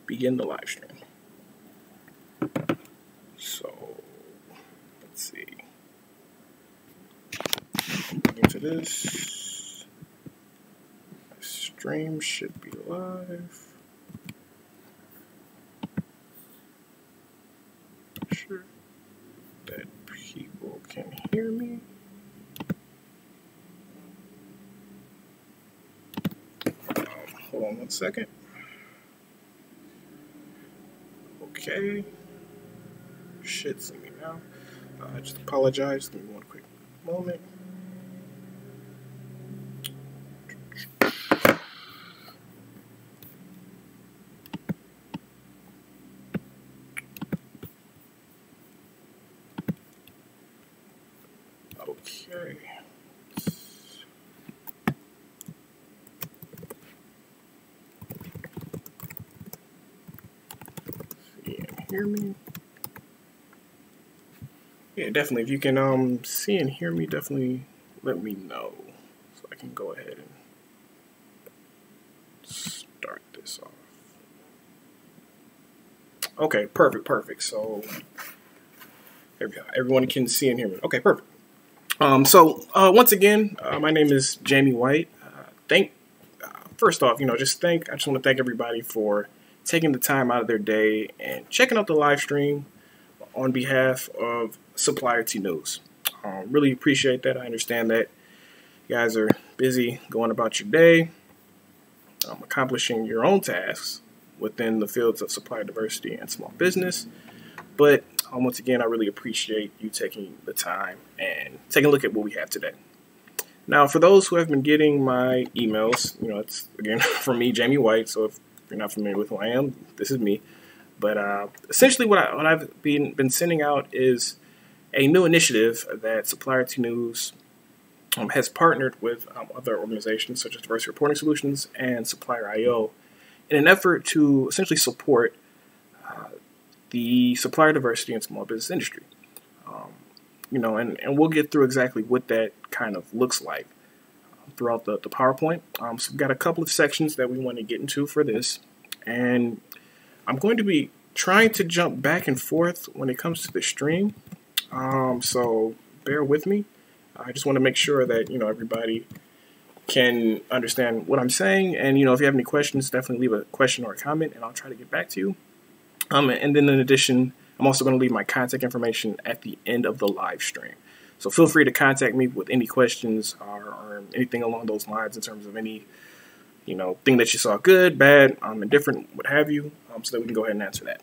begin the live stream. So let's see. Into this stream should be live. Make sure that people can hear me. Hold on one second. Okay. Should see me now. Just apologize. Give me one quick moment. Okay. See and hear me. Yeah, definitely. If you can see and hear me, definitely let me know so I can go ahead and start this off. Okay, perfect. So there we go. Everyone can see and hear me. Okay, perfect. Once again, my name is Jamie White. First off, I just want to thank everybody for taking the time out of their day and checking out the live stream on behalf of Supplier News. Really appreciate that. I understand that you guys are busy going about your day, accomplishing your own tasks within the fields of supplier diversity and small business. But once again, I really appreciate you taking the time and taking a look at what we have today. Now, for those who have been getting my emails, it's, again, from me, Jamie White. So if you're not familiar with who I am, this is me. But essentially what I've been sending out is a new initiative that Supplier News has partnered with other organizations such as Diversity Reporting Solutions and Supplier.io in an effort to essentially support the supplier diversity and small business industry. And we'll get through exactly what that kind of looks like throughout the PowerPoint. So we've got a couple of sections that we want to get into for this. And I'm going to be trying to jump back and forth when it comes to the stream. So bear with me. I just want to make sure that, everybody can understand what I'm saying. And, if you have any questions, definitely leave a question or a comment and I'll try to get back to you. And then in addition, I'm also going to leave my contact information at the end of the live stream. So feel free to contact me with any questions or anything along those lines in terms of any, thing that you saw good, bad, indifferent, what have you, so that we can go ahead and answer that.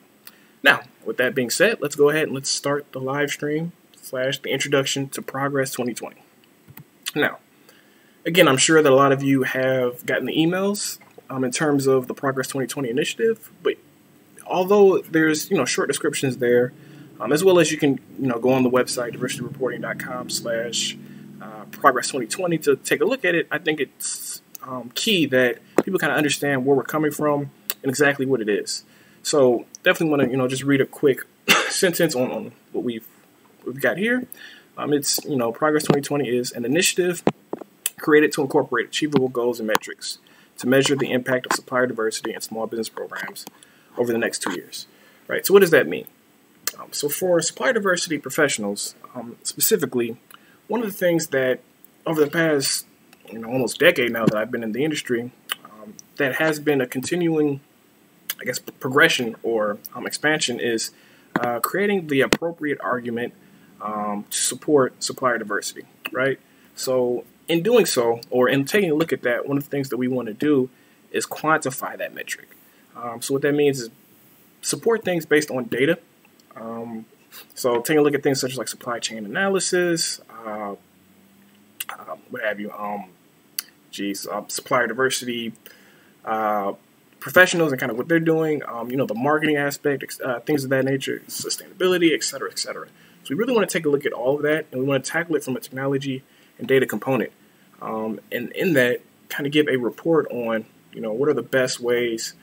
Now, with that being said, let's go ahead and let's start the live stream / the introduction to Progress 2020. Now, again, I'm sure that a lot of you have gotten the emails in terms of the Progress 2020 initiative, but although there's, short descriptions there, as well as you can, go on the website, diversityreporting.com/progress 2020 to take a look at it. I think it's key that people kind of understand where we're coming from and exactly what it is. So definitely want to, just read a quick sentence on what we've got here. It's, Progress 2020 is an initiative created to incorporate achievable goals and metrics to measure the impact of supplier diversity and small business programs over the next 2 years, right? So what does that mean? So for supplier diversity professionals, specifically, one of the things that over the past, almost decade now that I've been in the industry, that has been a continuing, progression or expansion is creating the appropriate argument to support supplier diversity, right? So in doing so, or in taking a look at that, one of the things that we want to do is quantify that metric. So what that means is support things based on data. So taking a look at things such as like supply chain analysis, what have you, supplier diversity professionals and kind of what they're doing, the marketing aspect, things of that nature, sustainability, et cetera, et cetera. So we really want to take a look at all of that, and we want to tackle it from a technology and data component. And in that, kind of give a report on, what are the best ways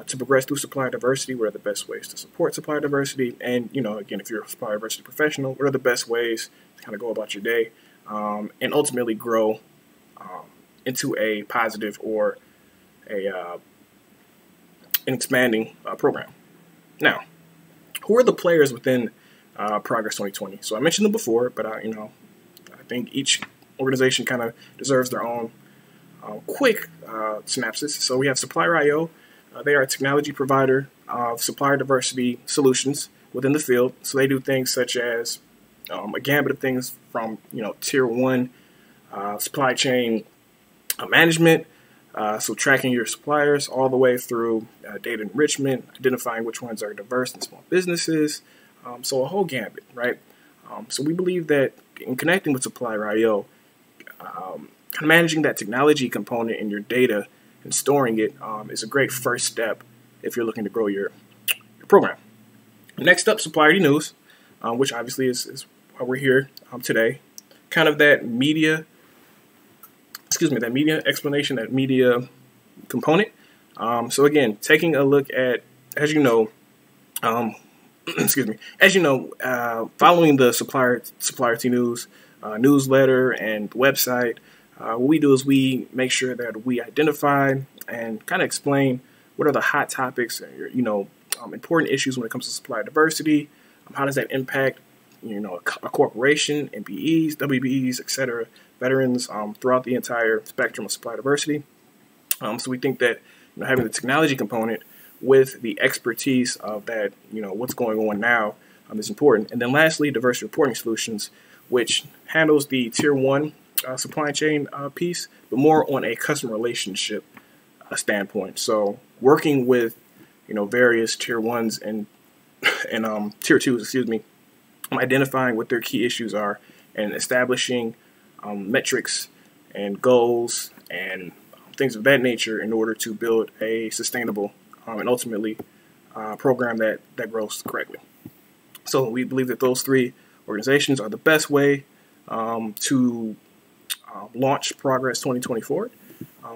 to progress through supplier diversity, what are the best ways to support supplier diversity, and, again, if you're a supplier diversity professional, what are the best ways to kind of go about your day and ultimately grow into a positive or a and expanding program. Now, who are the players within Progress 2020? So I mentioned them before, but I think each organization kind of deserves their own quick synopsis. So we have Supplier.io. They are a technology provider of supplier diversity solutions within the field. So they do things such as a gambit of things from tier 1 supply chain management, so tracking your suppliers, all the way through data enrichment, identifying which ones are diverse and small businesses. So a whole gambit, right? So we believe that in connecting with Supplier.io, managing that technology component in your data and storing it is a great first step if you're looking to grow your program. Next up, Supplier Dnews, which obviously is why we're here today. Kind of that media explanation, that media component. So again, taking a look at, as you know, following the Supplierty News newsletter and website, what we do is we make sure that we identify and kind of explain what are the hot topics, important issues when it comes to supplier diversity. How does that impact, a corporation, MBEs, WBEs, etc., veterans throughout the entire spectrum of supply diversity. So we think that having the technology component with the expertise of that, what's going on now is important. And then lastly, diversity reporting solutions, which handles the tier 1 supply chain piece, but more on a customer relationship standpoint. So working with various tier 1s and tier 2s, identifying what their key issues are and establishing metrics and goals and things of that nature in order to build a sustainable and ultimately program that grows correctly. So we believe that those three organizations are the best way to launch Progress 2024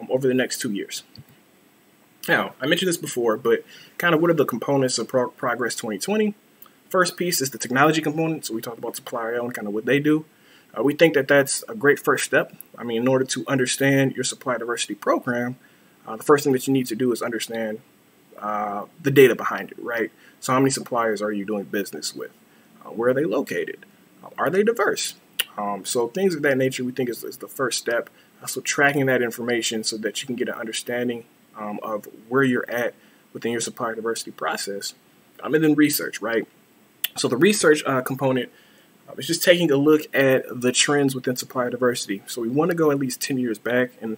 over the next 2 years. Now, I mentioned this before, but kind of what are the components of Progress 2020? First piece is the technology component. So we talked about Supplier and kind of what they do. We think that that's a great first step. In order to understand your supply diversity program, the first thing that you need to do is understand the data behind it, right? So how many suppliers are you doing business with? Where are they located? Are they diverse? So things of that nature we think is the first step. So tracking that information so that you can get an understanding of where you're at within your supplier diversity process. And then research, right? So the research component is just taking a look at the trends within supplier diversity. So we want to go at least 10 years back. And,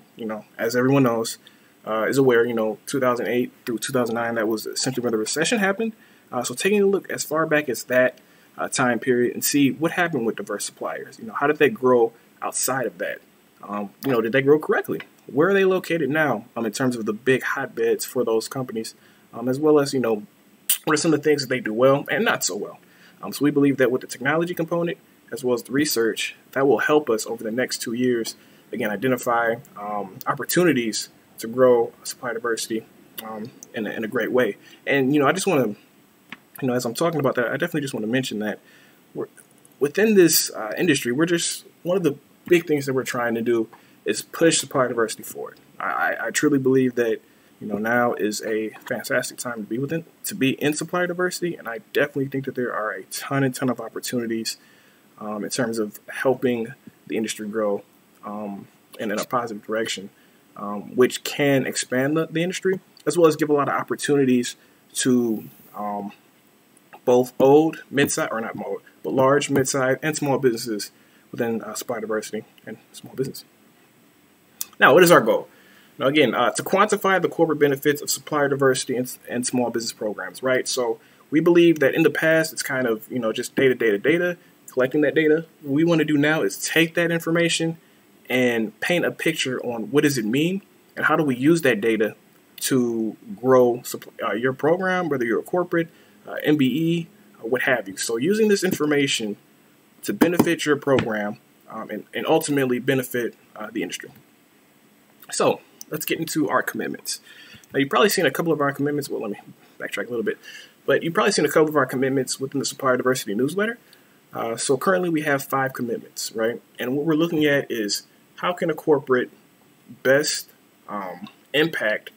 as everyone knows, is aware, 2008 through 2009, that was essentially when the recession happened. So taking a look as far back as that time period and see what happened with diverse suppliers. How did they grow outside of that? Did they grow correctly? Where are they located now in terms of the big hotbeds for those companies, as well as, what are some of the things that they do well and not so well? So we believe that with the technology component, as well as the research, that will help us over the next 2 years, again, identify opportunities to grow supply diversity in a great way. And, I just want to, as I'm talking about that, I definitely just want to mention that within this industry, we're just, one of the big things that we're trying to do is push supply diversity forward. I truly believe that now is a fantastic time to be in supplier diversity, and I definitely think that there are a ton of opportunities in terms of helping the industry grow in a positive direction, which can expand the industry as well as give a lot of opportunities to both old, mid-size, or not old, but large, mid-size, and small businesses within supply diversity and small business. Now, what is our goal? Now, again, to quantify the corporate benefits of supplier diversity and small business programs, right? So we believe that in the past, it's kind of, just data, collecting that data. What we want to do now is take that information and paint a picture on what does it mean and how do we use that data to grow your program, whether you're a corporate, MBE, what have you. So using this information to benefit your program and ultimately benefit the industry. So let's get into our commitments. Now, you've probably seen a couple of our commitments. Well, let me backtrack a little bit. But you've probably seen a couple of our commitments within the Supplier Diversity newsletter. So currently we have 5 commitments, right? And what we're looking at is how can a corporate best impact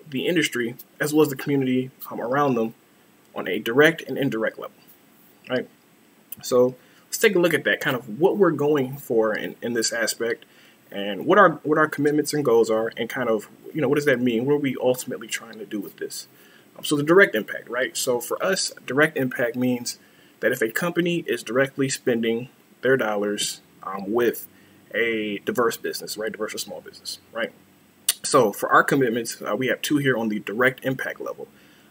the industry as well as the community around them on a direct and indirect level, right? So let's take a look at that, kind of what we're going for in this aspect, and what our commitments and goals are, and kind of, what does that mean? What are we ultimately trying to do with this? So the direct impact, right? So for us, direct impact means that if a company is directly spending their dollars with a diverse business, right? Diverse or small business, right? So for our commitments, we have two here on the direct impact level.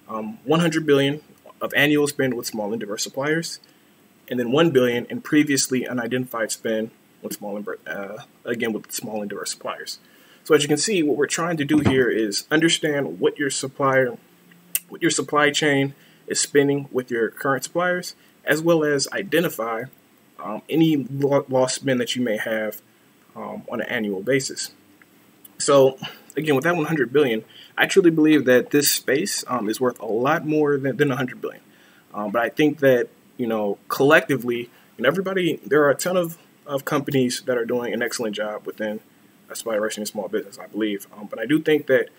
100 billion of annual spend with small and diverse suppliers, and then 1 billion in previously unidentified spend with small and with small and diverse suppliers. So as you can see, what we're trying to do here is understand what your supply chain is spending with your current suppliers, as well as identify any lost spend that you may have on an annual basis. So again, with that 100 billion, I truly believe that this space is worth a lot more than 100 billion. But I think that, collectively, everybody, there are a ton of companies that are doing an excellent job within supplier and small business, I believe. But I do think that,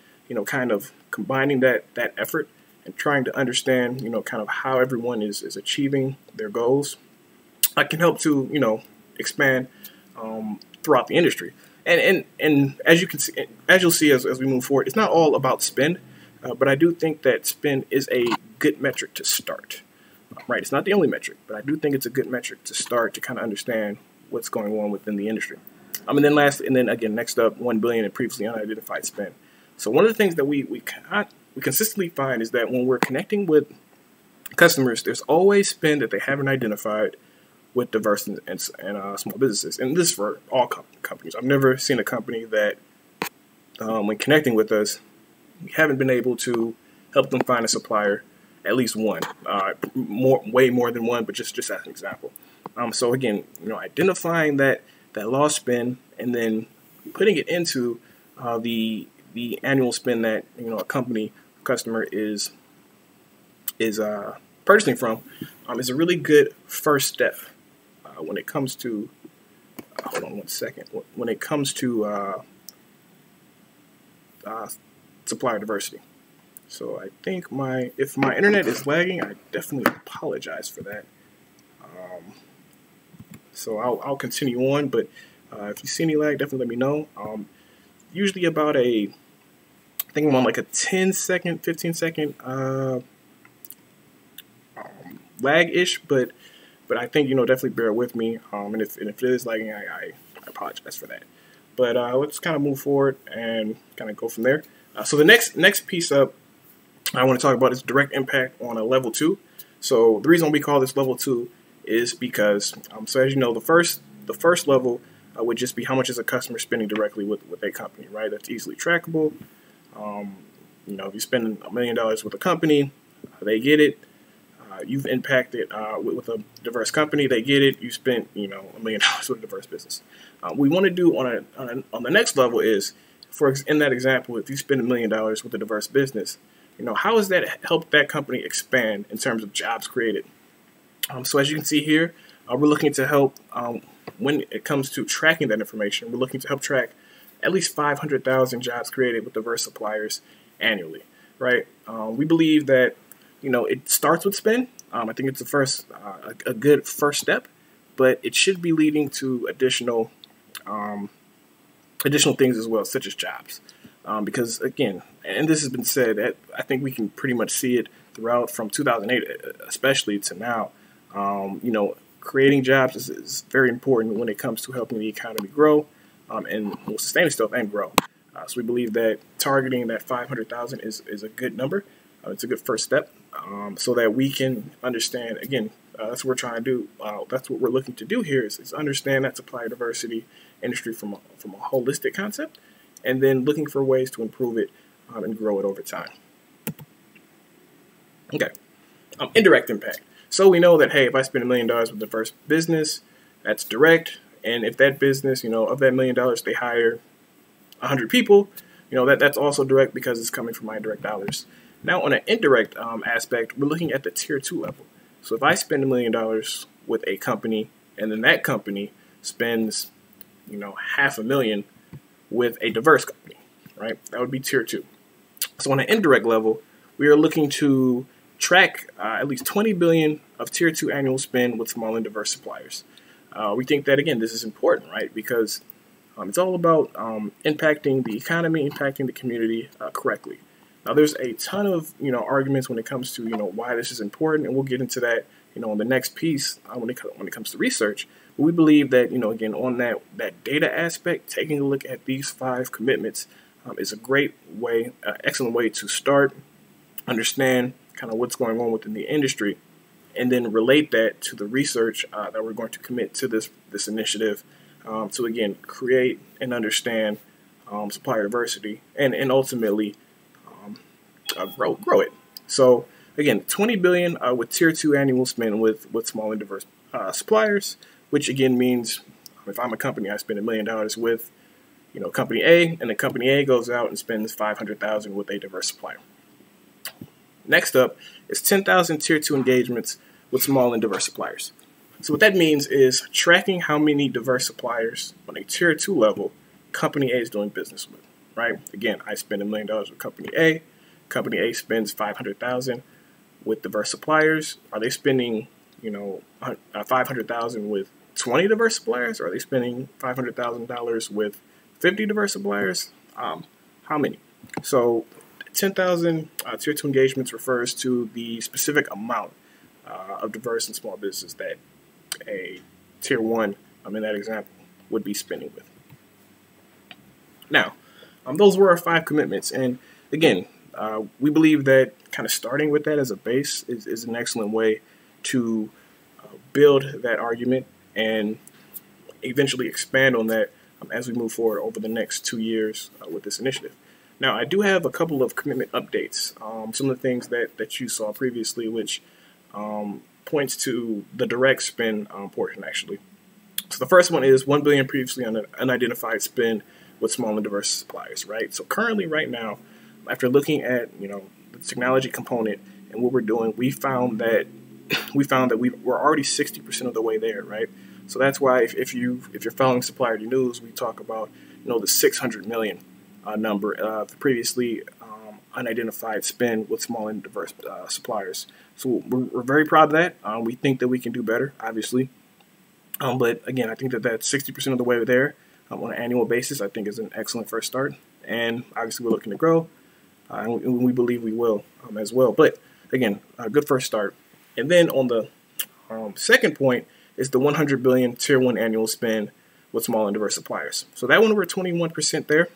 kind of combining that effort and trying to understand, kind of how everyone is achieving their goals, I can help to, expand throughout the industry. And as you can see, as you'll see as we move forward, it's not all about spend, but I do think that spend is a good metric to start. Right, it's not the only metric, but I do think it's a good metric to start to kind of understand what's going on within the industry. And then again, next up, 1 billion in previously unidentified spend. So one of the things that we consistently find is that when we're connecting with customers, there's always spend that they haven't identified with diverse and small businesses. And this is for all companies. I've never seen a company that, when connecting with us, we haven't been able to help them find a supplier, at least one, way more than one, but just as an example. So again, identifying that lost spend and then putting it into the annual spend that a customer is purchasing from is a really good first step when it comes to. Hold on one second. When it comes to supplier diversity. So I think if my internet is lagging, I definitely apologize for that. So I'll continue on, but if you see any lag, definitely let me know. Usually about I think I'm on like a 10-second, 15-second lag-ish, but I think definitely bear with me. And if it is lagging, I apologize for that. But let's kind of move forward and kind of go from there. So the next piece up I want to talk about is direct impact on a level 2. So the reason we call this level 2 is because, so as you know, the first level would just be how much is a customer spending directly with a company, right? That's easily trackable. If you spend $1 million with a company, they get it. You've impacted with a diverse company, they get it. You spent $1 million with a diverse business. We want to do on the next level is, in that example, if you spend $1 million with a diverse business, how has that helped that company expand in terms of jobs created? So as you can see here, we're looking to help when it comes to tracking that information. We're looking to help track at least 500,000 jobs created with diverse suppliers annually, right? We believe that it starts with spend. I think it's a good first step, but it should be leading to additional things as well, such as jobs. Because again, and this has been said, I think we can pretty much see it throughout from 2008, especially to now. Creating jobs is very important when it comes to helping the economy grow and sustain itself and grow. So we believe that targeting that 500,000 is a good number. It's a good first step so that we can understand, again, that's what we're trying to do. That's what we're looking to do here is understand that supplier diversity industry from a holistic concept, and then looking for ways to improve it and grow it over time. Okay, indirect impact. So we know that, hey, if I spend $1 million with a diverse business, that's direct. And if that business, of that $1 million, they hire 100 people, that's also direct because it's coming from my direct dollars. Now, on an indirect aspect, we're looking at the tier 2 level. So if I spend $1 million with a company, and then that company spends, $500,000 with a diverse company, right? That would be tier 2. So on an indirect level, we are looking to track at least 20 billion of tier 2 annual spend with small and diverse suppliers. We think that, again, this is important, right? Because it's all about impacting the economy, impacting the community correctly. Now, there's a ton of arguments when it comes to why this is important, and we'll get into that in the next piece when it comes to research. But we believe that again, on that data aspect, taking a look at these 5 commitments is a great way, excellent way to start, understand kind of what's going on within the industry, and then relate that to the research that we're going to commit to this initiative to again create and understand supplier diversity and ultimately grow it. So again, 20 billion with tier 2 annual spend with small and diverse suppliers, which again means if I'm a company, I spend $1 million with company A, and then company A goes out and spends 500,000 with a diverse supplier. Next up is 10,000 tier 2 engagements with small and diverse suppliers. So what that means is tracking how many diverse suppliers on a tier 2 level company A is doing business with, right? Again, I spend $1 million with company A. Company A spends 500,000 with diverse suppliers. Are they spending, 500,000 with 20 diverse suppliers? Or are they spending $500,000 with 50 diverse suppliers? How many? So 10,000 tier 2 engagements refers to the specific amount of diverse and small business that a tier 1, in that example, would be spending with. Now, those were our 5 commitments. And again, we believe that kind of starting with that as a base is an excellent way to build that argument and eventually expand on that as we move forward over the next 2 years with this initiative. Now, I do have a couple of commitment updates. Some of the things that you saw previously, which points to the direct spend portion, actually. So the first one is 1 billion previously unidentified spend with small and diverse suppliers, right? So currently, right now, after looking at the technology component and what we're doing, we found that we're already 60% of the way there, right? So that's why if you're following Supplier Dnews, we talk about the 600 million number of previously unidentified spend with small and diverse suppliers. So we're very proud of that. We think that we can do better, obviously. But again, I think that 60% of the way there on an annual basis, I think is an excellent first start. And obviously we're looking to grow, and we believe we will as well. But again, a good first start. And then on the second point is the 100 billion tier 1 annual spend with small and diverse suppliers. So that one, we're 21% there,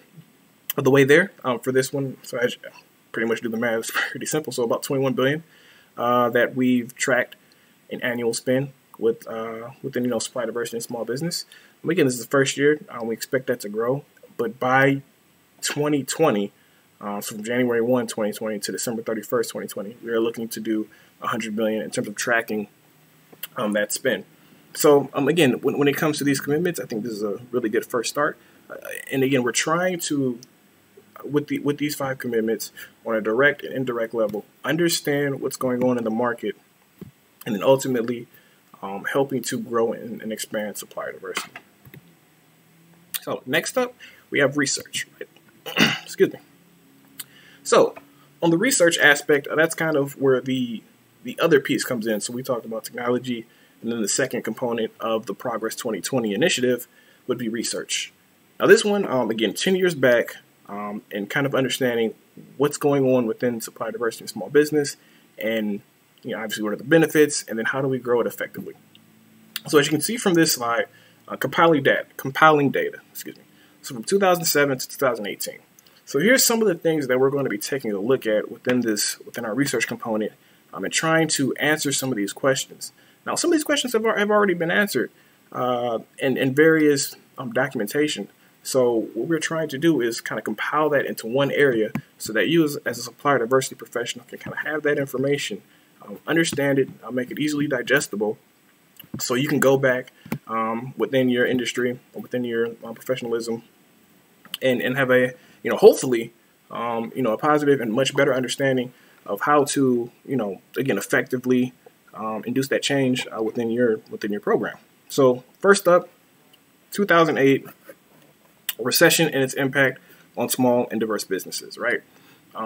of the way there for this one. So I pretty much do the math. It's pretty simple. So about 21 billion that we've tracked in annual spend within supply diversity and small business. And again, this is the first year. We expect that to grow, but by 2020, so from January 1, 2020 to December 31st, 2020, we are looking to do 100 billion in terms of tracking that spend. So again, when it comes to these commitments, I think this is a really good first start. And again, we're trying to, with these 5 commitments on a direct and indirect level, understand what's going on in the market, and then ultimately helping to grow and expand supplier diversity. So next up, we have research. Right? Excuse me. So on the research aspect, that's kind of where the other piece comes in. So we talked about technology, and then the second component of the Progress 2020 initiative would be research. Now this one, again, 10 years back, and kind of understanding what's going on within supply diversity in small business, and obviously what are the benefits, and then how do we grow it effectively. So as you can see from this slide, compiling data. So from 2007 to 2018. So here's some of the things that we're going to be taking a look at within our research component, and trying to answer some of these questions. Now, some of these questions have already been answered in various documentation. So what we're trying to do is kind of compile that into one area so that you as a supplier diversity professional can kind of have that information, understand it, make it easily digestible, so you can go back within your industry, or within your professionalism, and have a hopefully a positive and much better understanding of how to again effectively induce that change within your program. So first up, 2008, recession and its impact on small and diverse businesses. Right.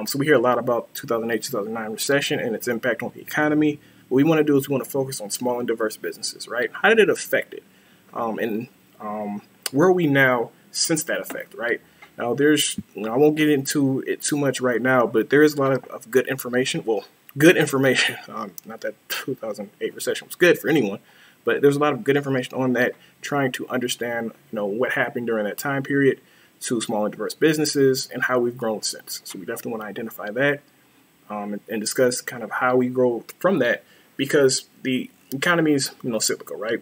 So we hear a lot about 2008-2009 recession and its impact on the economy. What we want to do is we want to focus on small and diverse businesses, right? How did it affect it? Where are we now since that effect, right? Now, I won't get into it too much right now, but there is a lot of good information. Well, good information. Not that 2008 recession was good for anyone, but there's a lot of good information on that, trying to understand, what happened during that time period to small and diverse businesses and how we've grown since. So we definitely want to identify that and discuss kind of how we grow from that, because the economy is, cyclical, right?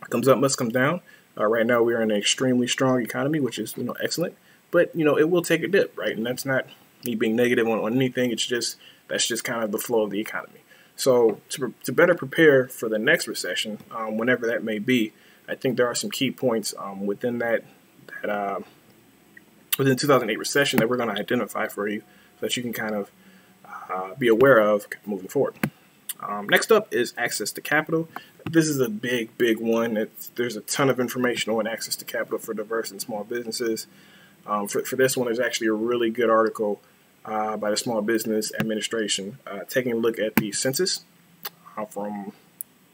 What comes up must come down. Right now, we are in an extremely strong economy, which is, excellent. But, it will take a dip, right? And that's not me being negative on anything. That's just kind of the flow of the economy. So to better prepare for the next recession, whenever that may be, I think there are some key points within within the 2008 recession that we're going to identify for you, so that you can kind of be aware of moving forward. Next up is access to capital. This is a big one. There's a ton of information on access to capital for diverse and small businesses. For this one, there's actually a really good article by the Small Business Administration taking a look at the census from,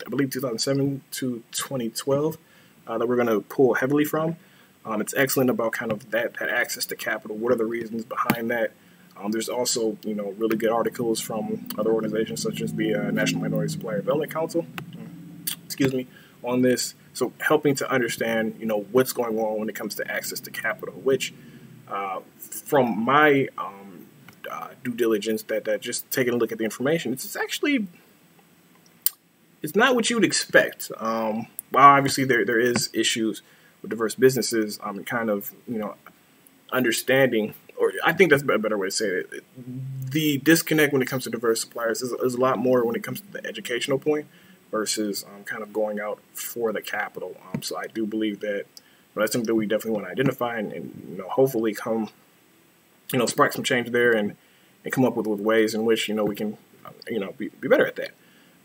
I believe, 2007 to 2012 that we're going to pull heavily from. It's excellent about kind of that access to capital. What are the reasons behind that? There's also, really good articles from other organizations such as the National Minority Supplier Development Council, on this. So helping to understand, what's going on when it comes to access to capital, which from my due diligence, that just taking a look at the information, it's not what you would expect. While obviously there is issues with diverse businesses, and kind of, understanding, or I think that's a better way to say it. The disconnect when it comes to diverse suppliers is a lot more when it comes to the educational point versus kind of going out for the capital. So I do believe that that's something that we definitely want to identify and hopefully come, spark some change there and come up with ways in which, we can, be better at that.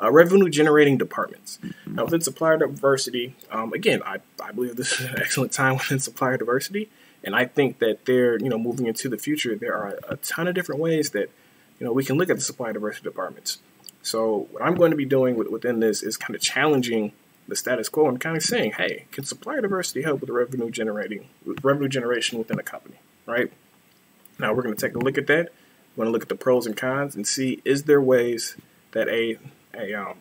Revenue generating departments. Now within supplier diversity, again, I believe this is an excellent time within supplier diversity. And I think that they're, moving into the future, there are a ton of different ways that, we can look at the supplier diversity departments. So what I'm going to be doing within this is kind of challenging the status quo and kind of saying, hey, can supplier diversity help with the revenue generation within a company, right? Now we're going to take a look at that. We're going to look at the pros and cons and see, is there ways that a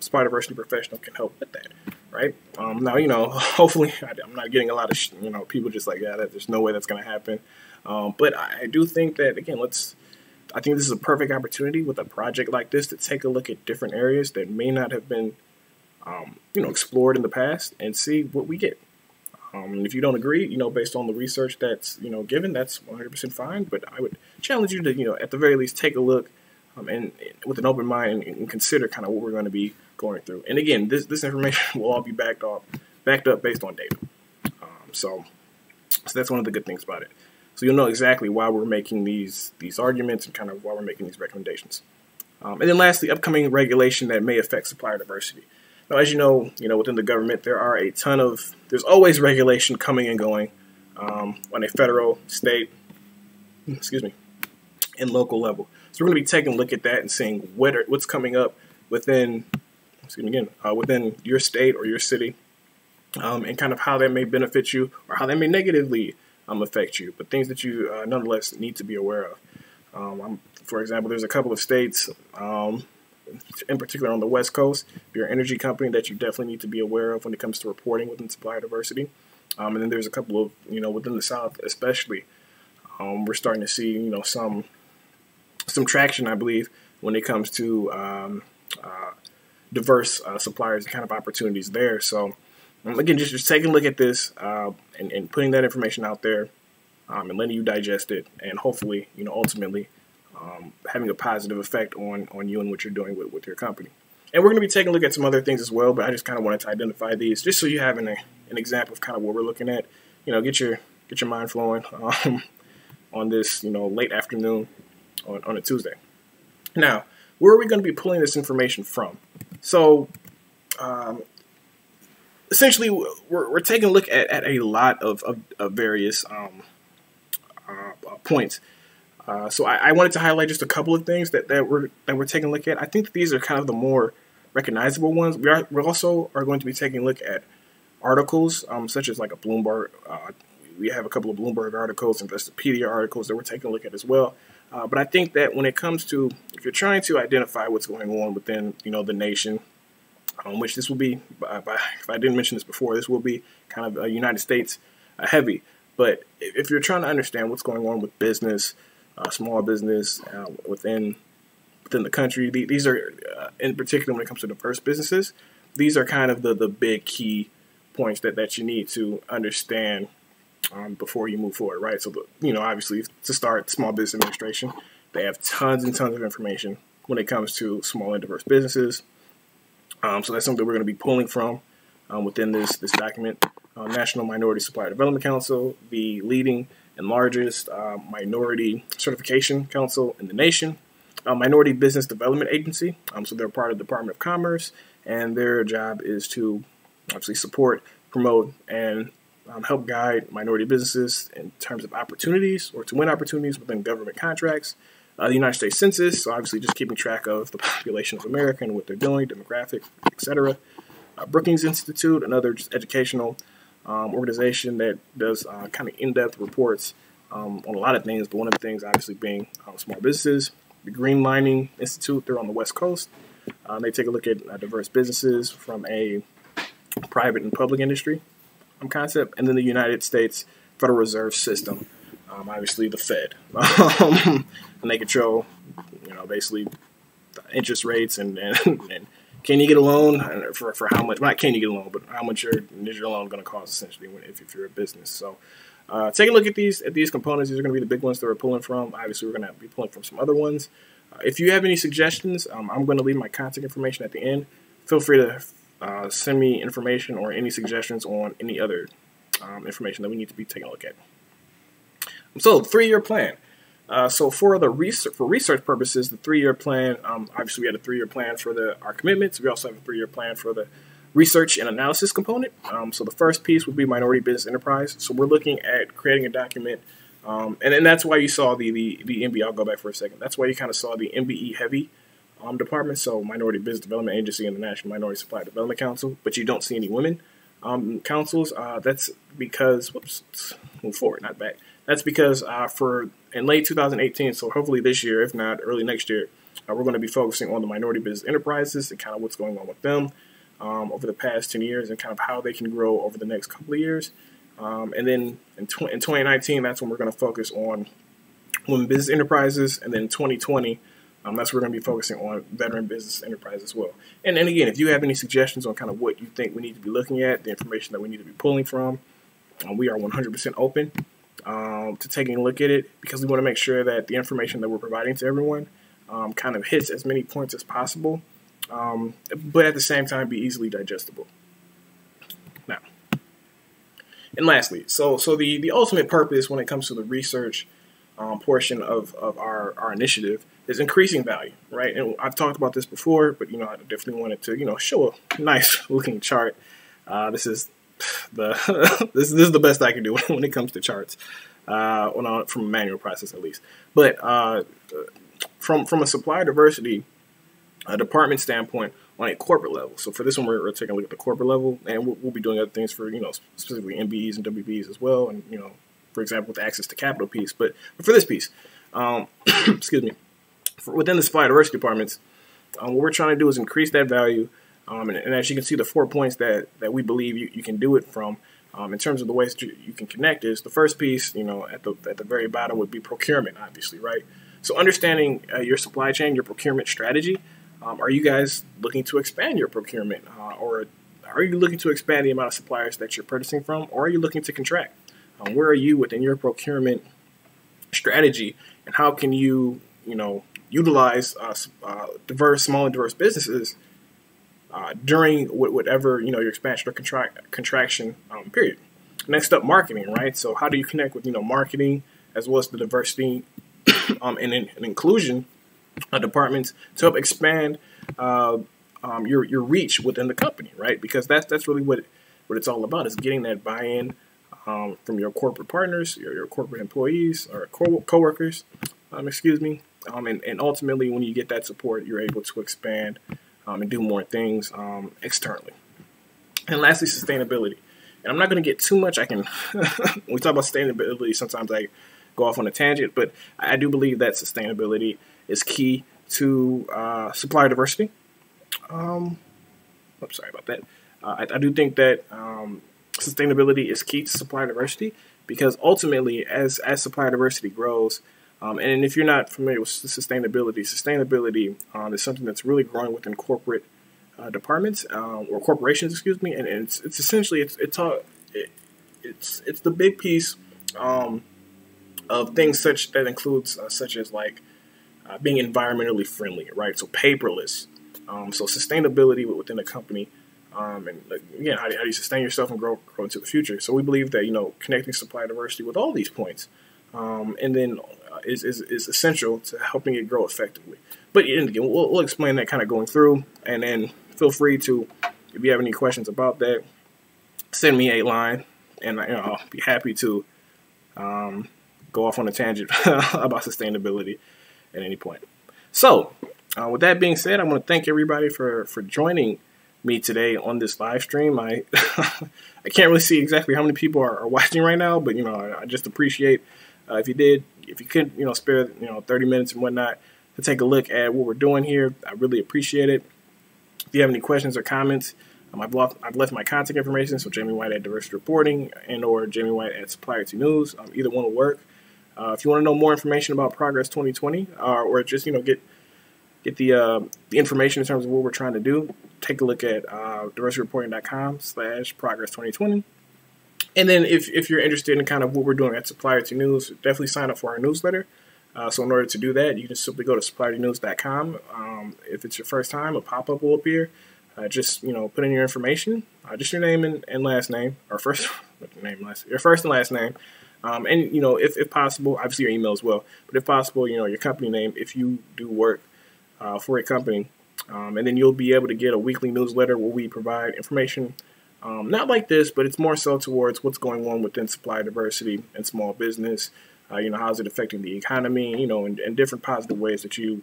supplier diversity professional can help with that, right? Now, hopefully I'm not getting a lot of, people just like, yeah, there's no way that's going to happen. But I do think that, again, I think this is a perfect opportunity with a project like this to take a look at different areas that may not have been, explored in the past and see what we get. And if you don't agree, based on the research that's, given, that's 100% fine. But I would challenge you to, at the very least, take a look and with an open mind and consider kind of what we're going to be going through. And again, this information will all be backed up based on data. So that's one of the good things about it. So you'll know exactly why we're making these arguments and kind of why we're making these recommendations. And then lastly, upcoming regulation that may affect supplier diversity. Now, as you know, within the government, there's always regulation coming and going on a federal, state, and local level. So we're going to be taking a look at that and seeing what's coming up within your state or your city, and kind of how that may benefit you or how that may negatively affect you, but things that you nonetheless need to be aware of. For example, there's a couple of states, in particular on the West Coast, if you're an energy company, that you definitely need to be aware of when it comes to reporting within supplier diversity. And then there's a couple of, within the South especially, we're starting to see, some traction, I believe, when it comes to diverse suppliers and kind of opportunities there. So again, just taking a look at this and putting that information out there and letting you digest it, and hopefully, ultimately having a positive effect on you and what you're doing with your company. And we're going to be taking a look at some other things as well, but I just kind of wanted to identify these just so you have an example of kind of what we're looking at. Get your mind flowing on this, late afternoon on a Tuesday. Now, where are we going to be pulling this information from? So, essentially, we're taking a look at a lot of various points So I wanted to highlight just a couple of things that we're taking a look at. I think that these are kind of the more recognizable ones. We also are going to be taking a look at articles, such as like a Bloomberg. We have a couple of Bloomberg articles, Investopedia articles that we're taking a look at as well. But I think that when it comes to, if you're trying to identify what's going on within, the nation, which this will be, if I didn't mention this before, this will be kind of United States heavy. But if you're trying to understand what's going on with business, small business within the country, these are, in particular when it comes to diverse businesses, these are kind of the big key points that you need to understand before you move forward, right? So, obviously, to start, Small Business Administration, they have tons and tons of information when it comes to small and diverse businesses. So that's something we're going to be pulling from within this document. National Minority Supplier Development Council, the leading and largest minority certification council in the nation. Minority Business Development Agency. So they're part of the Department of Commerce, and their job is to obviously support, promote, and help guide minority businesses in terms of opportunities or to win opportunities within government contracts. The United States Census, so obviously just keeping track of the population of America and what they're doing, demographic, etc. Brookings Institute, another just educational organization that does kind of in-depth reports on a lot of things, but one of the things obviously being small businesses. The Green Lining Institute, they're on the West Coast. They take a look at diverse businesses from a private and public industry concept, and then the United States Federal Reserve System, obviously the Fed, and they control, basically the interest rates and can you get a loan for how much? Well, not can you get a loan, but how much is your loan going to cost essentially if you're a business. So take a look at these components. These are going to be the big ones that we're pulling from. Obviously, we're going to be pulling from some other ones. If you have any suggestions, I'm going to leave my contact information at the end. Feel free to send me information or any suggestions on any other information that we need to be taking a look at. So, 3-year plan. So for research purposes, the 3-year plan, obviously we had a 3-year plan for our commitments. We also have a 3-year plan for the research and analysis component. So the first piece would be minority business enterprise. So we're looking at creating a document, and that's why you saw the MBE. I'll go back for a second. That's why you kind of saw the MBE heavy department. So Minority Business Development Agency and the National Minority Supplier Development Council, but you don't see any women councils. That's because, let's move forward, not back. That's because in late 2018, so hopefully this year, if not early next year, we're going to be focusing on the minority business enterprises and kind of what's going on with them over the past 10 years and kind of how they can grow over the next couple of years. And then in 2019, that's when we're going to focus on women business enterprises. And then 2020, that's where we're going to be focusing on veteran business enterprise as well. And again, if you have any suggestions on kind of what you think we need to be looking at, the information that we need to be pulling from, we are 100% open to taking a look at it, because we want to make sure that the information that we're providing to everyone kind of hits as many points as possible, but at the same time be easily digestible. Now, and lastly, so the ultimate purpose when it comes to the research portion of our initiative is increasing value, right? And I've talked about this before, but I definitely wanted to show a nice looking chart. This is this is the best I can do when it comes to charts, from a manual process at least. But from a supplier diversity department standpoint on a corporate level. So for this one, we're taking a look at the corporate level, and we'll be doing other things for specifically MBEs and WBs as well, and for example, with the access to capital piece. But for this piece, excuse me, within the supplier diversity departments, what we're trying to do is increase that value. And as you can see, the 4 points that we believe you can do it from, in terms of the ways that you can connect, is the first piece, at the very bottom would be procurement, obviously, right? So understanding your supply chain, your procurement strategy. Are you guys looking to expand your procurement, or are you looking to expand the amount of suppliers that you're purchasing from, or are you looking to contract? Where are you within your procurement strategy, and how can you, utilize small and diverse businesses during whatever your expansion or contraction period. Next up, marketing, right? So how do you connect with marketing as well as the diversity and inclusion departments to help expand your reach within the company, right? Because that's really what it's all about, is getting that buy-in from your corporate partners, your corporate employees or coworkers, And ultimately, when you get that support, you're able to expand and do more things externally. And lastly, sustainability. And I'm not going to get too much. When we talk about sustainability, sometimes I go off on a tangent, but I do believe that sustainability is key to supplier diversity. I'm sorry about that. I do think that sustainability is key to supplier diversity because ultimately, as supplier diversity grows, and if you're not familiar with sustainability is something that's really growing within corporate departments or corporations, excuse me, and it's essentially it's the big piece of things that includes such as like being environmentally friendly, right? So paperless, so sustainability within a company, and again, how do you sustain yourself and grow into the future? So we believe that connecting supply diversity with all these points, and then is essential to helping it grow effectively. But again, we'll explain that kind of going through, and then feel free to, if you have any questions about that, send me a line, and I'll be happy to go off on a tangent about sustainability at any point. So, with that being said, I want to thank everybody for joining me today on this live stream. I can't really see exactly how many people are watching right now, but I just appreciate if you could spare 30 minutes and whatnot to take a look at what we're doing here. I really appreciate it. If you have any questions or comments, I've left my contact information, so Jamie White at Diversity Reporting or Jamie White at Supplier Dnews. Either one will work. If you want to know more information about Progress 2020, or just get the information in terms of what we're trying to do, take a look at diversityreporting.com/Progress2020. And then if you're interested in kind of what we're doing at Supplierty News, definitely sign up for our newsletter. So in order to do that, you can simply go to suppliertynews.com. If it's your first time, a pop-up will appear. Just put in your information, just your name and last name, or your first and last name, and if possible, obviously your email as well. But if possible, your company name if you do work for a company, and then you'll be able to get a weekly newsletter where we provide information. Not like this, but it's more so towards what's going on within supply diversity and small business. How is it affecting the economy? And different positive ways that you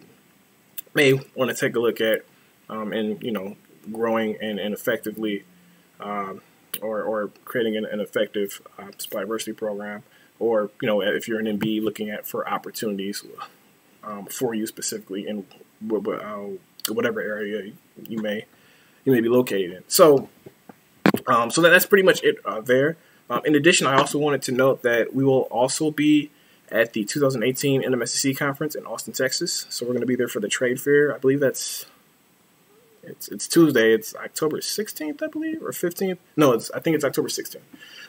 may want to take a look at, and growing and effectively, or creating an effective supply diversity program, or if you're an MB looking for opportunities for you specifically in whatever area you may be located in. So that's pretty much it there. In addition, I also wanted to note that we will also be at the 2018 NMSCC conference in Austin, Texas. So we're going to be there for the trade fair. I believe it's Tuesday. It's October 16th, I believe, or 15th. No, I think it's October 16th.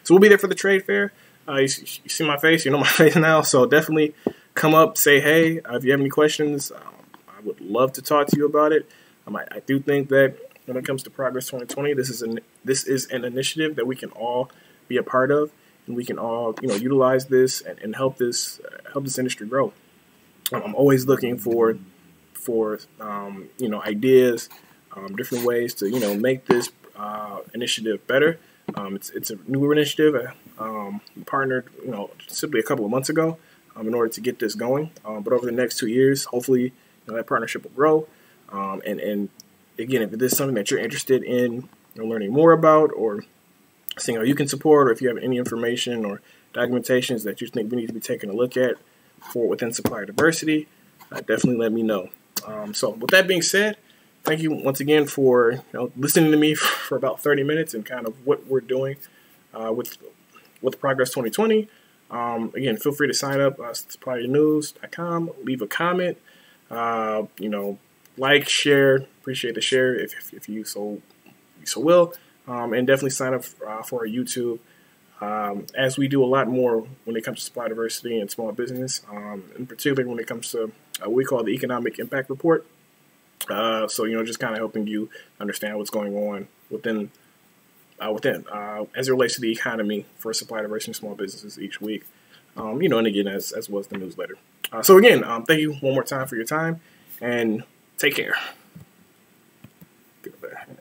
So we'll be there for the trade fair. You see my face, you know my face now. So definitely come up, say hey. If you have any questions, I would love to talk to you about it. I do think that when it comes to Progress 2020, this is an initiative that we can all be a part of, and we can all utilize this and help this industry grow. I'm always looking for ideas, different ways to make this initiative better. It's a newer initiative. We partnered simply a couple of months ago in order to get this going. But over the next 2 years, hopefully that partnership will grow. And again, if this is something that you're interested in learning more about, or seeing how you can support, or if you have any information or documentations that you think we need to be taking a look at within supplier diversity, definitely let me know. So with that being said, thank you once again for listening to me for about 30 minutes and kind of what we're doing with Progress 2020. Again, feel free to sign up suppliernews.com, leave a comment, like, share, appreciate the share if you so will, and definitely sign up for our YouTube, as we do a lot more when it comes to supply diversity and small business, in particular when it comes to what we call the Economic Impact Report. So just kind of helping you understand what's going on within as it relates to the economy for supply diversity and small businesses each week. And again, as well as the newsletter. So again, thank you one more time for your time, and take care.